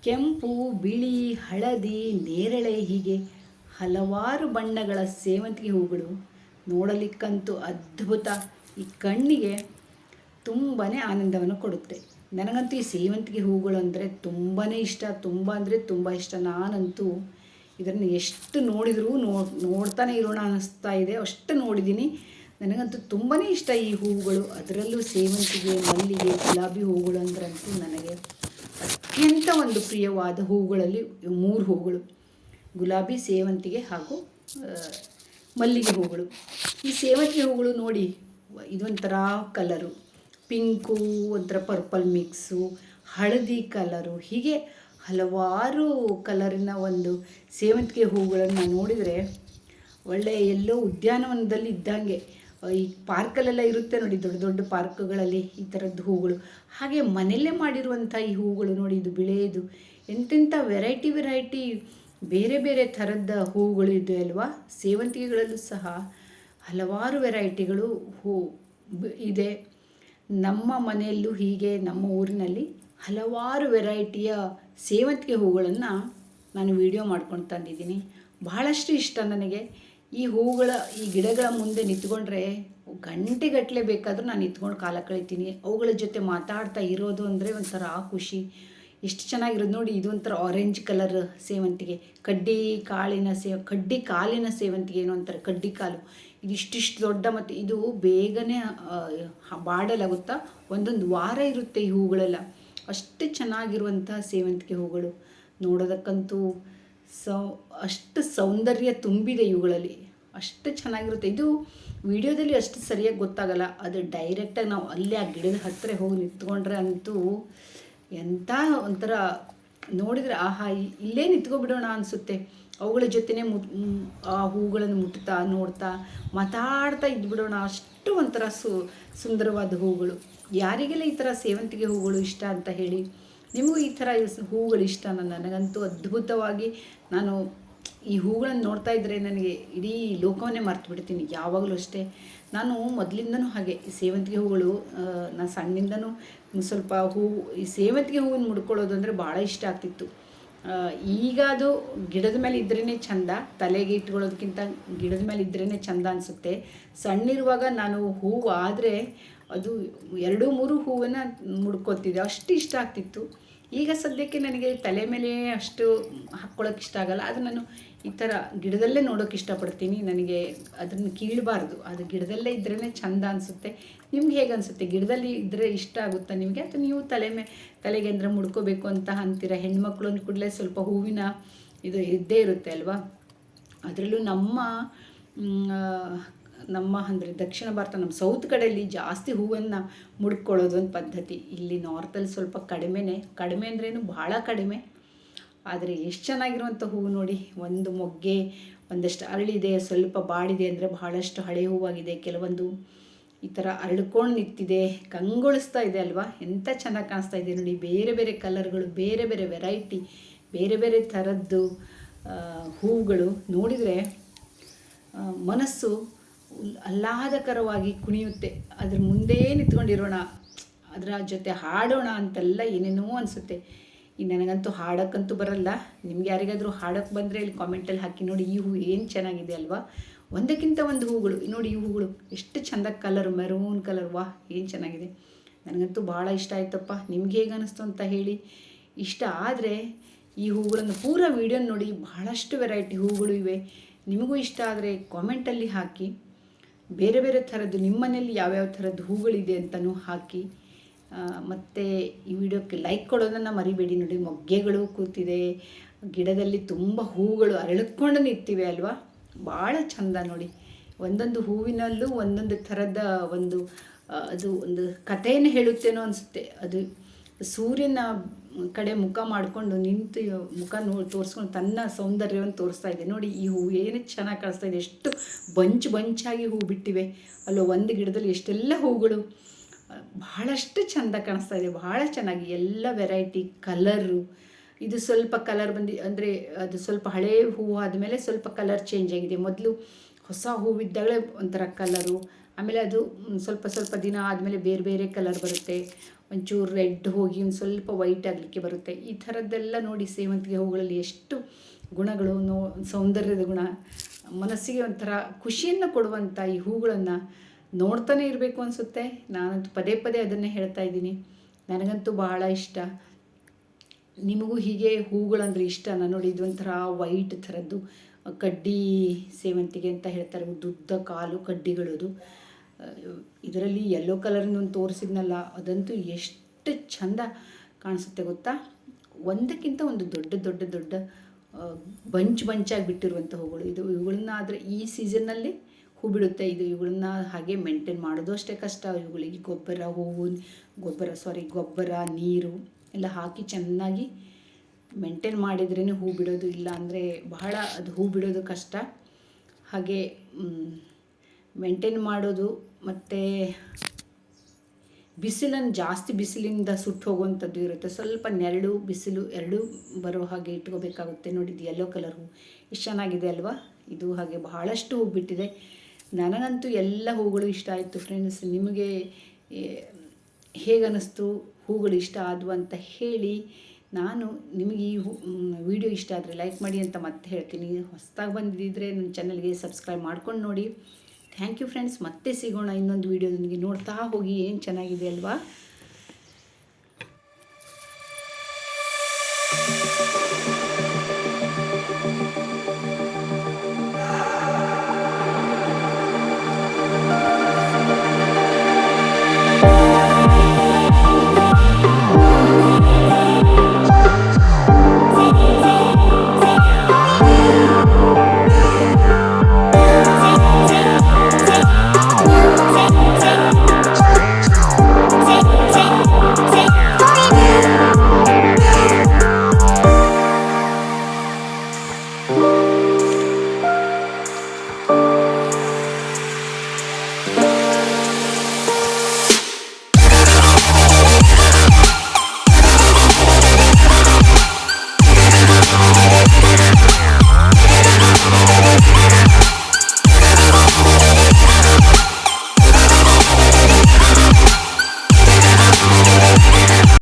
ಕೆಂಪು, ಬಿಳಿ, ಹಳದಿ, ನೇರಳೆ ಹೀಗೆ ಹಲವಾರು ಬಣ್ಣಗಳ ಸೇವಂತಿಗೆ ಹೂಗಳು ನೋಡಲಿಕ್ಕಂತೂ ಅದ್ಭುತ. ಈ ಕಣ್ಣಿಗೆ ತುಂಬಾ ಆನಂದವನ್ನು ಕೊಡುತ್ತೆ. ನನಗಂತೂ ಈ ಸೇವಂತಿಗೆ ಹೂಗಳು ಅಂದರೆ ತುಂಬಾ ಇಷ್ಟ, ತುಂಬ ಅಂದರೆ ತುಂಬ ಇಷ್ಟ. ನಾನಂತೂ ಇದನ್ನು ಎಷ್ಟು ನೋಡಿದರೂ ನೋಡ್ತಾನೆ ಇರೋಣ ಅನ್ನಿಸ್ತಾ ಇದೆ, ಅಷ್ಟು ನೋಡಿದ್ದೀನಿ. ನನಗಂತೂ ತುಂಬಾ ಇಷ್ಟ ಈ ಹೂಗಳು, ಅದರಲ್ಲೂ ಸೇವಂತಿಗೆ, ಮಲ್ಲಿಗೆ, ಗುಲಾಬಿ ಹೂಗಳು ಅಂದ್ರಂತೂ ನನಗೆ ಅತ್ಯಂತ ಒಂದು ಪ್ರಿಯವಾದ ಹೂಗಳಲ್ಲಿ 3 ಹೂಗಳು: ಗುಲಾಬಿ, ಸೇವಂತಿಗೆ ಹಾಗೂ ಮಲ್ಲಿಗೆ ಹೂಗಳು. ಈ ಸೇವಂತಿಗೆ ಹೂಗಳು ನೋಡಿ, ಇದೊಂಥರ ಕಲರು, ಪಿಂಕು, ಒಂಥರ ಪರ್ಪಲ್ ಮಿಕ್ಸು, ಹಳದಿ ಕಲರು, ಹೀಗೆ ಹಲವಾರು ಕಲರಿನ ಒಂದು ಸೇವಂತಿಗೆ ಹೂಗಳನ್ನು ನೋಡಿದರೆ ಒಳ್ಳೆ ಎಲ್ಲೋ ಉದ್ಯಾನವನದಲ್ಲಿ ಇದ್ದಂಗೆ. ಈ ಪಾರ್ಕಲ್ಲೆಲ್ಲ ಇರುತ್ತೆ ನೋಡಿ, ದೊಡ್ಡ ದೊಡ್ಡ ಪಾರ್ಕ್ಗಳಲ್ಲಿ ಈ ಥರದ್ದು ಹೂಗಳು. ಹಾಗೆ ಮನೆಯಲ್ಲೇ ಮಾಡಿರುವಂಥ ಈ ಹೂಗಳು ನೋಡಿ, ಇದು ಬಿಳೆಯದು, ಎಂತೆಂಥ ವೆರೈಟಿ ಬೇರೆ ಬೇರೆ ಥರದ ಹೂಗಳು ಇದೆ ಅಲ್ವಾ. ಸೇವಂತಿಗೆಗಳಲ್ಲೂ ಸಹ ಹಲವಾರು ವೆರೈಟಿಗಳು ಹೂ ಇದೆ. ನಮ್ಮ ಮನೆಯಲ್ಲೂ ಹೀಗೆ ನಮ್ಮ ಊರಿನಲ್ಲಿ ಹಲವಾರು ವೆರೈಟಿಯ ಸೇವಂತಿಗೆ ಹೂಗಳನ್ನು ನಾನು ವಿಡಿಯೋ ಮಾಡ್ಕೊಂಡು ತಂದಿದ್ದೀನಿ. ಬಹಳಷ್ಟು ಇಷ್ಟ ನನಗೆ ಈ ಹೂಗಳ, ಈ ಗಿಡಗಳ ಮುಂದೆ ನಿಂತ್ಕೊಂಡ್ರೆ ಗಂಟೆಗಟ್ಟಲೆ ಬೇಕಾದರೂ ನಾನು ನಿಂತ್ಕೊಂಡು ಕಾಲ ಕಳಿತೀನಿ. ಅವುಗಳ ಜೊತೆ ಮಾತಾಡ್ತಾ ಇರೋದು ಅಂದರೆ ಒಂಥರ ಖುಷಿ. ಎಷ್ಟು ಚೆನ್ನಾಗಿರೋದು ನೋಡಿ. ಇದು ಒಂಥರ ಆರೆಂಜ್ ಕಲರ್ ಸೇವಂತಿಗೆ, ಕಡ್ಡಿ ಕಾಲಿನ ಸೇವಂತಿಗೆ ಏನೋ ಅಂತಾರೆ, ಕಡ್ಡಿ ಕಾಲು. ಇದು ಇಷ್ಟಿಷ್ಟು ದೊಡ್ಡ, ಮತ್ತು ಇದು ಬೇಗನೆ ಬಾಡಲಾಗುತ್ತಾ, ಒಂದೊಂದು ವಾರ ಇರುತ್ತೆ ಈ ಹೂಗಳೆಲ್ಲ. ಅಷ್ಟು ಚೆನ್ನಾಗಿರುವಂಥ ಸೇವಂತಿಗೆ ಹೂಗಳು ನೋಡೋದಕ್ಕಂತೂ ಅಷ್ಟು ಸೌಂದರ್ಯ ತುಂಬಿದೆ ಇವುಗಳಲ್ಲಿ, ಅಷ್ಟು ಚೆನ್ನಾಗಿರುತ್ತೆ. ಇದು ವಿಡಿಯೋದಲ್ಲಿ ಅಷ್ಟು ಸರಿಯಾಗಿ ಗೊತ್ತಾಗಲ್ಲ, ಅದು ಡೈರೆಕ್ಟಾಗಿ ನಾವು ಅಲ್ಲೇ ಆ ಗಿಡದ ಹತ್ತಿರ ಹೋಗಿ ನಿಂತ್ಕೊಂಡ್ರೆ ಅಂತೂ ಎಂಥ ಒಂಥರ ನೋಡಿದರೆ ಆಹಾ, ಇಲ್ಲೇ ನಿಂತ್ಕೊಬಿಡೋಣ ಅನಿಸುತ್ತೆ. ಅವುಗಳ ಜೊತೆನೇ ಆ ಹೂಗಳನ್ನು ಮುಟ್ತಾ ನೋಡ್ತಾ ಮಾತಾಡ್ತಾ ಇದ್ಬಿಡೋಣ, ಅಷ್ಟು ಒಂಥರ ಸುಂದರವಾದ ಹೂಗಳು. ಯಾರಿಗೆಲ್ಲ ಈ ಥರ ಸೇವಂತಿಗೆ ಹೂಗಳು ಇಷ್ಟ ಅಂತ ಹೇಳಿ. ನಿಮಗೂ ಈ ಥರ ಹೂಗಳು ಇಷ್ಟ? ನನಗಂತೂ ಅದ್ಭುತವಾಗಿ, ನಾನು ಈ ಹೂಗಳನ್ನು ನೋಡ್ತಾ ಇದ್ದರೆ ನನಗೆ ಇಡೀ ಲೋಕವನ್ನೇ ಮರ್ತು ಬಿಡ್ತೀನಿ. ಯಾವಾಗಲೂ ಅಷ್ಟೇ, ನಾನು ಮೊದಲಿಂದನೂ ಹಾಗೆ ಈ ಸೇವಂತಿಗೆ ಹೂಗಳು, ನಾನು ಸಣ್ಣಿಂದನೂ ಸ್ವಲ್ಪ ಈ ಸೇವಂತಿಗೆ ಹೂವಿನ ಮುಡ್ಕೊಳ್ಳೋದು ಅಂದರೆ ಭಾಳ ಇಷ್ಟ ಆಗ್ತಿತ್ತು. ಈಗ ಅದು ಗಿಡದ ಮೇಲೆ ಇದ್ರೇ ಚೆಂದ, ತಲೆಗೆ ಇಟ್ಕೊಳ್ಳೋದಕ್ಕಿಂತ ಗಿಡದ ಮೇಲೆ ಇದ್ರೇ ಚೆಂದ ಅನಿಸುತ್ತೆ. ಸಣ್ಣಿರುವಾಗ ನಾನು ಹೂವು ಆದರೆ ಅದು 2-3 ಹೂವನ್ನು ಮುಡ್ಕೊತಿದ್ದೆ, ಅಷ್ಟು ಇಷ್ಟ ಆಗ್ತಿತ್ತು. ಈಗ ಸದ್ಯಕ್ಕೆ ನನಗೆ ತಲೆ ಮೇಲೆ ಅಷ್ಟು ಹಾಕ್ಕೊಳ್ಳೋಕೆ ಇಷ್ಟ ಆಗಲ್ಲ. ಅದು ನಾನು ಈ ಥರ ಗಿಡದಲ್ಲೇ ನೋಡೋಕೆ ಇಷ್ಟಪಡ್ತೀನಿ. ನನಗೆ ಅದನ್ನು ಕೀಳಬಾರ್ದು, ಅದು ಗಿಡದಲ್ಲೇ ಇದ್ರೇ ಚೆಂದ ಅನಿಸುತ್ತೆ. ನಿಮ್ಗೆ ಹೇಗೆ ಅನಿಸುತ್ತೆ? ಗಿಡದಲ್ಲಿ ಇದ್ದರೆ ಇಷ್ಟ ಆಗುತ್ತಾ ನಿಮಗೆ, ಅಥವಾ ನೀವು ತಲೆಗೆ ಅಂದರೆ ಮುಡ್ಕೋಬೇಕು ಅಂತ ಅಂತೀರ? ಹೆಣ್ಮಕ್ಳು ಅಂದ ಕೂಡಲೇ ಸ್ವಲ್ಪ ಹೂವಿನ ಇದು ಇದ್ದೇ ಇರುತ್ತೆ ಅಲ್ವಾ. ಅದರಲ್ಲೂ ನಮ್ಮ ಅಂದರೆ ದಕ್ಷಿಣ ಭಾರತ, ನಮ್ಮ ಸೌತ್ ಕಡೆಯಲ್ಲಿ ಜಾಸ್ತಿ ಹೂವನ್ನು ಮುಡ್ಕೊಳ್ಳೋದು ಒಂದು ಪದ್ಧತಿ. ಇಲ್ಲಿ ನಾರ್ತಲ್ಲಿ ಸ್ವಲ್ಪ ಕಡಿಮೆ ಅಂದ್ರೇನು ಭಾಳ ಕಡಿಮೆ. ಆದರೆ ಎಷ್ಟು ಚೆನ್ನಾಗಿರುವಂಥ ಹೂವು ನೋಡಿ. ಒಂದು ಮೊಗ್ಗೆ ಒಂದಷ್ಟು ಅರಳಿದೆ, ಸ್ವಲ್ಪ ಬಾಡಿದೆ ಅಂದರೆ ಬಹಳಷ್ಟು ಹಳೆ ಹೂವಾಗಿದೆ. ಕೆಲವೊಂದು ಈ ಥರ ಅರಳ್ಕೊಂಡು ನಿಂತಿದೆ, ಕಂಗೊಳಿಸ್ತಾ ಇದೆ ಅಲ್ವಾ. ಎಂಥ ಚೆನ್ನಾಗಿ ಕಾಣಿಸ್ತಾ ಇದೆ ನೋಡಿ. ಬೇರೆ ಬೇರೆ ಕಲರ್ಗಳು, ಬೇರೆ ಬೇರೆ ವೆರೈಟಿ, ಬೇರೆ ಬೇರೆ ಥರದ್ದು ಹೂಗಳು ನೋಡಿದರೆ ಮನಸ್ಸು ಆಹ್ಲಾದಕರವಾಗಿ ಕುಣಿಯುತ್ತೆ. ಅದ್ರ ಮುಂದೆ ನಿಂತ್ಕೊಂಡಿರೋಣ, ಅದರ ಜೊತೆ ಹಾಡೋಣ ಅಂತೆಲ್ಲ ಏನೇನೋ ಅನಿಸುತ್ತೆ. ಈಗ ನನಗಂತೂ ಹಾಡೋಕ್ಕಂತೂ ಬರಲ್ಲ. ನಿಮ್ಗೆ ಯಾರಿಗಾದರೂ ಹಾಡೋಕ್ಕೆ ಬಂದರೆ ಇಲ್ಲಿ ಕಾಮೆಂಟಲ್ಲಿ ಹಾಕಿ ನೋಡಿ. ಈ ಹೂ ಏನು ಚೆನ್ನಾಗಿದೆ ಅಲ್ವಾ. ಒಂದಕ್ಕಿಂತ ಒಂದು ಹೂಗಳು ನೋಡಿ. ಈ ಹೂಗಳು ಎಷ್ಟು ಚೆಂದ, ಕಲರ್ ಮೆರೂನ್ ಕಲರ್, ವಾ ಏನು ಚೆನ್ನಾಗಿದೆ. ನನಗಂತೂ ಭಾಳ ಇಷ್ಟ ಆಯ್ತಪ್ಪ. ನಿಮ್ಗೆ ಹೇಗೆ ಅನ್ನಿಸ್ತು ಅಂತ ಹೇಳಿ. ಇಷ್ಟ ಆದರೆ ಈ ಹೂಗಳನ್ನು ಪೂರ ವೀಡಿಯೋ ನೋಡಿ. ಬಹಳಷ್ಟು ವೆರೈಟಿ ಹೂಗಳು ಇವೆ. ನಿಮಗೂ ಇಷ್ಟ ಆದರೆ ಕಾಮೆಂಟಲ್ಲಿ ಹಾಕಿ. ಬೇರೆ ಬೇರೆ ಥರದ್ದು ನಿಮ್ಮ ಮನೆಯಲ್ಲಿ ಯಾವ್ಯಾವ ಥರದ್ದು ಹೂಗಳಿದೆ ಅಂತಲೂ ಹಾಕಿ. ಮತ್ತು ಈ ವಿಡಿಯೋಕ್ಕೆ ಲೈಕ್ ಕೊಡೋದನ್ನು ಮರಿಬೇಡಿ ನೋಡಿ. ಮೊಗ್ಗೆಗಳು ಕೂತಿದೆ ಗಿಡದಲ್ಲಿ, ತುಂಬ ಹೂಗಳು ಅರಳಿಕೊಂಡು ನಿಂತಿವೆ ಅಲ್ವಾ. ಭಾಳ ಚೆಂದ ನೋಡಿ. ಒಂದೊಂದು ಹೂವಿನಲ್ಲೂ ಒಂದೊಂದು ಥರದ ಅದು ಒಂದು ಕಥೆಯನ್ನು ಹೇಳುತ್ತೇನೋ ಅನಿಸುತ್ತೆ. ಅದು ಸೂರ್ಯನ ಕಡೆ ಮುಖ ಮಾಡಿಕೊಂಡು ನಿಂತು ಮುಖ ತೋರಿಸ್ಕೊಂಡು ತನ್ನ ಸೌಂದರ್ಯವನ್ನು ತೋರಿಸ್ತಾ ಇದೆ ನೋಡಿ. ಈ ಹೂವು ಏನು ಚೆನ್ನಾಗಿ ಕಾಣಿಸ್ತಾ ಇದೆ, ಎಷ್ಟು ಬಂಚಾಗಿ ಹೂ ಬಿಟ್ಟಿವೆ ಅಲ್ಲೋ. ಒಂದು ಗಿಡದಲ್ಲಿ ಎಷ್ಟೆಲ್ಲ ಹೂಗಳು, ಬಹಳಷ್ಟು ಚೆಂದ ಕಾಣಿಸ್ತಾ ಇದೆ, ಬಹಳ ಚೆನ್ನಾಗಿ. ಎಲ್ಲ ವೆರೈಟಿ ಕಲರು. ಇದು ಸ್ವಲ್ಪ ಕಲರ್ ಅಂದರೆ ಅದು ಸ್ವಲ್ಪ ಹಳೇ ಹೂವು ಆದಮೇಲೆ ಸ್ವಲ್ಪ ಕಲರ್ ಚೇಂಜ್ ಆಗಿದೆ. ಮೊದಲು ಹೊಸ ಹೂವಿದ್ದಾಗಲೇ ಒಂಥರ ಕಲರು, ಆಮೇಲೆ ಅದು ಸ್ವಲ್ಪ ದಿನ ಆದಮೇಲೆ ಬೇರೆ ಬೇರೆ ಕಲರ್ ಬರುತ್ತೆ. ಒಂಚೂರು ರೆಡ್ ಹೋಗಿ ಒಂದು ಸ್ವಲ್ಪ ವೈಟ್ ಆಗಲಿಕ್ಕೆ ಬರುತ್ತೆ. ಈ ಥರದ್ದೆಲ್ಲ ನೋಡಿ ಸೇವಂತಿಗೆ ಹೂಗಳಲ್ಲಿ ಎಷ್ಟು ಗುಣಗಳು, ಸೌಂದರ್ಯದ ಗುಣ, ಮನಸ್ಸಿಗೆ ಒಂಥರ ಖುಷಿಯನ್ನು ಕೊಡುವಂಥ ಈ ಹೂಗಳನ್ನು ನೋಡ್ತಾನೆ ಇರಬೇಕು ಅನಿಸುತ್ತೆ. ನಾನಂತೂ ಪದೇ ಪದೇ ಅದನ್ನೇ ಹೇಳ್ತಾ ಇದ್ದೀನಿ. ನನಗಂತೂ ಬಹಳ ಇಷ್ಟ. ನಿಮಗೂ ಹೀಗೆ ಹೂಗಳಂದರೆ ಇಷ್ಟನ? ನೋಡಿ, ಇದೊಂಥರ ವೈಟ್ ಥರದ್ದು ಕಡ್ಡಿ ಸೇವಂತಿಗೆ ಅಂತ ಹೇಳ್ತಾರೆ, ಉದ್ದುದ್ದ ಕಾಲು ಕಡ್ಡಿಗಳದು. ಇದರಲ್ಲಿ ಯೆಲ್ಲೋ ಕಲರ್ನ ಒಂದು ತೋರಿಸಿದ್ನಲ್ಲ, ಅದಂತೂ ಎಷ್ಟು ಚಂದ ಕಾಣಿಸುತ್ತೆ ಗೊತ್ತಾ. ಒಂದಕ್ಕಿಂತ ಒಂದು ದೊಡ್ಡ ದೊಡ್ಡ ದೊಡ್ಡ ಬಂಚಾಗಿ ಬಿಟ್ಟಿರುವಂಥ ಹೂಗಳು ಇವುಗಳನ್ನ. ಆದರೆ ಈ ಸೀಸನ್ನಲ್ಲಿ ಹೂ ಬಿಡುತ್ತೆ ಇವುಗಳನ್ನ ಹಾಗೆ ಮೇಂಟೈನ್ ಮಾಡೋದು ಅಷ್ಟೇ ಕಷ್ಟ. ಇವುಗಳಿಗೆ ಗೊಬ್ಬರ, ನೀರು ಎಲ್ಲ ಹಾಕಿ ಚೆನ್ನಾಗಿ ಮೇಂಟೈನ್ ಮಾಡಿದ್ರೇ ಹೂ ಬಿಡೋದು. ಇಲ್ಲ ಅಂದರೆ ಬಹಳ ಅದು ಹೂ ಬಿಡೋದು ಕಷ್ಟ. ಹಾಗೆ ಮೇಂಟೈನ್ ಮಾಡೋದು ಮತ್ತು ಜಾಸ್ತಿ ಬಿಸಿಲಿಂದ ಸುಟ್ಟು ಹೋಗುವಂಥದ್ದು ಇರುತ್ತೆ. ಸ್ವಲ್ಪ ನೆರಳು ಬಿಸಿಲು ಎರಡೂ ಬರೋ ಹಾಗೆ ಇಟ್ಕೋಬೇಕಾಗುತ್ತೆ. ನೋಡಿ, ಇದು ಯೆಲ್ಲೋ ಕಲರ್ ಹೂ ಎಷ್ಟು ಚೆನ್ನಾಗಿದೆ ಅಲ್ವಾ. ಇದು ಹಾಗೆ ಬಹಳಷ್ಟು ಹೂ ಬಿಟ್ಟಿದೆ. ನನಗಂತೂ ಎಲ್ಲ ಹೂಗಳು ಇಷ್ಟ ಆಯಿತು ಫ್ರೆಂಡ್ಸ್. ನಿಮಗೆ ಹೇಗನ್ನಿಸ್ತು, ಹೂಗಳು ಇಷ್ಟ ಆದವು ಅಂತ ಹೇಳಿ. ನಾನು ನಿಮಗೆ ಈ ವಿಡಿಯೋ ಇಷ್ಟ ಆದರೆ ಲೈಕ್ ಮಾಡಿ ಅಂತ ಮತ್ತೆ ಹೇಳ್ತೀನಿ. ಹೊಸದಾಗಿ ಬಂದಿದ್ದರೆ ನನ್ನ ಚಾನಲ್ಗೆ ಸಬ್ಸ್ಕ್ರೈಬ್ ಮಾಡ್ಕೊಂಡು ನೋಡಿ. Thank you friends. ಮತ್ತೆ ಸಿಗೋಣ ಇನ್ನೊಂದು ವಿಡಿಯೋದೊಂದಿಗೆ. ನೋಡ್ತಾ ಹೋಗಿ, ಏನು ಚೆನ್ನಾಗಿದೆ ಅಲ್ವಾ.